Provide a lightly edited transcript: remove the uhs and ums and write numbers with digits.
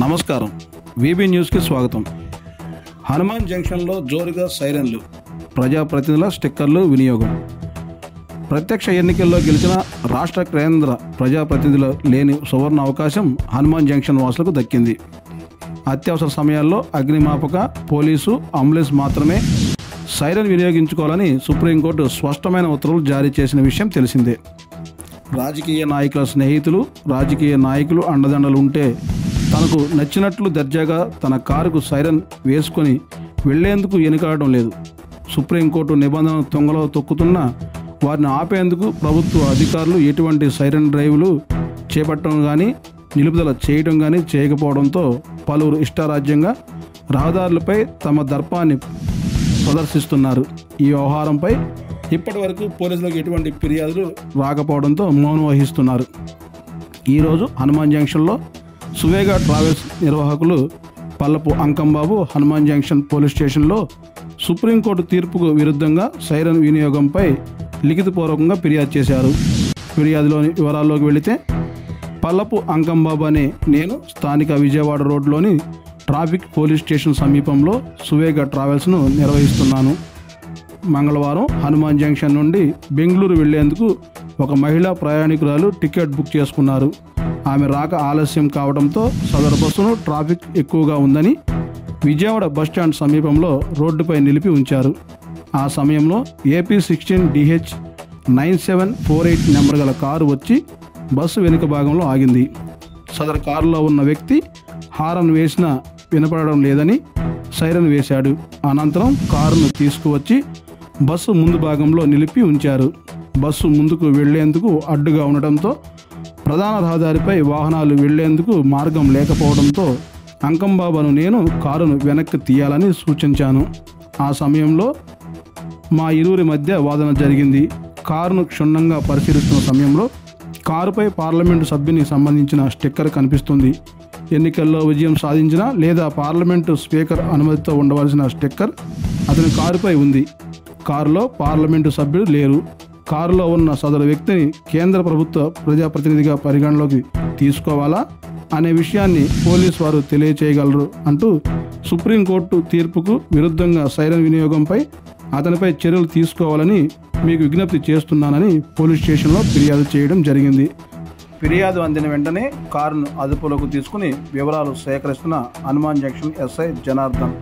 నమస్కారం. వీబీ న్యూస్కి స్వాగతం. హనుమాన్ జంక్షన్లో జోరుగా సైరన్లు, ప్రజాప్రతినిధుల స్టిక్కర్లు వినియోగం. ప్రత్యక్ష ఎన్నికల్లో గెలిచిన రాష్ట్ర కేంద్ర ప్రజాప్రతినిధులు లేని సువర్ణ అవకాశం హనుమాన్ జంక్షన్ వాసులకు దక్కింది. అత్యవసర సమయాల్లో అగ్నిమాపక, పోలీసు, అంబులెన్స్ మాత్రమే సైరన్ వినియోగించుకోవాలని సుప్రీంకోర్టు స్పష్టమైన ఉత్తర్వులు జారీ చేసిన విషయం తెలిసిందే. రాజకీయ నాయకుల స్నేహితులు, రాజకీయ నాయకులు అండదండలు ఉంటే తనకు నచ్చినట్లు దర్జాగా తన కారుకు సైరన్ వేసుకొని వెళ్లేందుకు వెనుకాడడం లేదు. సుప్రీంకోర్టు నిబంధనలు తొంగలో తొక్కుతున్న వారిని ఆపేందుకు ప్రభుత్వ అధికారులు ఎటువంటి సైరన్ డ్రైవ్లు చేపట్టడం కానీ, నిలుపుదల చేయడం కానీ చేయకపోవడంతో పలువురు ఇష్టారాజ్యంగా రహదారులపై తమ దర్పాన్ని ప్రదర్శిస్తున్నారు. ఈ వ్యవహారంపై ఇప్పటి వరకు పోలీసులకు ఎటువంటి ఫిర్యాదులు రాకపోవడంతో మౌనం వహిస్తున్నారు. ఈరోజు హనుమాన్ జంక్షన్లో సువేగ ట్రావెల్స్ నిర్వాహకులు పల్లపు అంకంబాబు హనుమాన్ జంక్షన్ పోలీస్ స్టేషన్లో సుప్రీంకోర్టు తీర్పుకు విరుద్ధంగా సైరన్ వినియోగంపై లిఖితపూర్వకంగా ఫిర్యాదు చేశారు. ఫిర్యాదులోని వివరాల్లోకి వెళితే, పల్లపు అంకంబాబు అనే నేను స్థానిక విజయవాడ రోడ్లోని ట్రాఫిక్ పోలీస్ స్టేషన్ సమీపంలో సువేగ ట్రావెల్స్ను నిర్వహిస్తున్నాను. మంగళవారం హనుమాన్ జంక్షన్ నుండి బెంగళూరు వెళ్లేందుకు ఒక మహిళా ప్రయాణికురాలు టికెట్ బుక్ చేసుకున్నారు. ఆమె రాక ఆలస్యం కావడంతో సదరు బస్సును ట్రాఫిక్ ఎక్కువగా ఉందని విజయవాడ బస్టాండ్ సమీపంలో రోడ్డుపై నిలిపి ఉంచారు. ఆ సమయంలో AP16DH 9748 నెంబర్ గల కారు వచ్చి బస్సు వెనుక భాగంలో ఆగింది. సదరు కారులో ఉన్న వ్యక్తి హారన్ వేసినా వినపడడం లేదని సైరన్ వేశాడు. అనంతరం కారును తీసుకువచ్చి బస్సు ముందు భాగంలో నిలిపి ఉంచారు. బస్సు ముందుకు వెళ్లేందుకు అడ్డుగా ఉండటంతో ప్రధాన రహదారిపై వాహనాలు వెళ్లేందుకు మార్గం లేకపోవడంతో అంకంబాబును నేను కారును వెనక్కి తీయాలని సూచించాను. ఆ సమయంలో మా ఇరువురి మధ్య వాదన జరిగింది. కారును క్షుణ్ణంగా పరిశీలిస్తున్న సమయంలో కారుపై పార్లమెంటు సభ్యుని సంబంధించిన స్టిక్కర్ కనిపిస్తుంది. ఎన్నికల్లో విజయం సాధించిన లేదా పార్లమెంటు స్పీకర్ అనుమతితో ఉండవలసిన స్టిక్కర్ అతని కారుపై ఉంది. కారులో పార్లమెంటు సభ్యుడు లేరు. కారులో ఉన్న సదరు వ్యక్తిని కేంద్ర ప్రభుత్వ ప్రజాప్రతినిధిగా పరిగణలోకి తీసుకోవాలా అనే విషయాన్ని పోలీసు వారు తెలియచేయగలరు అంటూ సుప్రీంకోర్టు తీర్పుకు విరుద్ధంగా సైరన్ వినియోగంపై అతనిపై చర్యలు తీసుకోవాలని మీకు విజ్ఞప్తి చేస్తున్నానని పోలీస్ స్టేషన్లో ఫిర్యాదు చేయడం జరిగింది. ఫిర్యాదు అందిన వెంటనే కారును అదుపులోకి తీసుకుని వివరాలు సేకరిస్తున్న హనుమాన్ జంక్షన్ SI జనార్దన్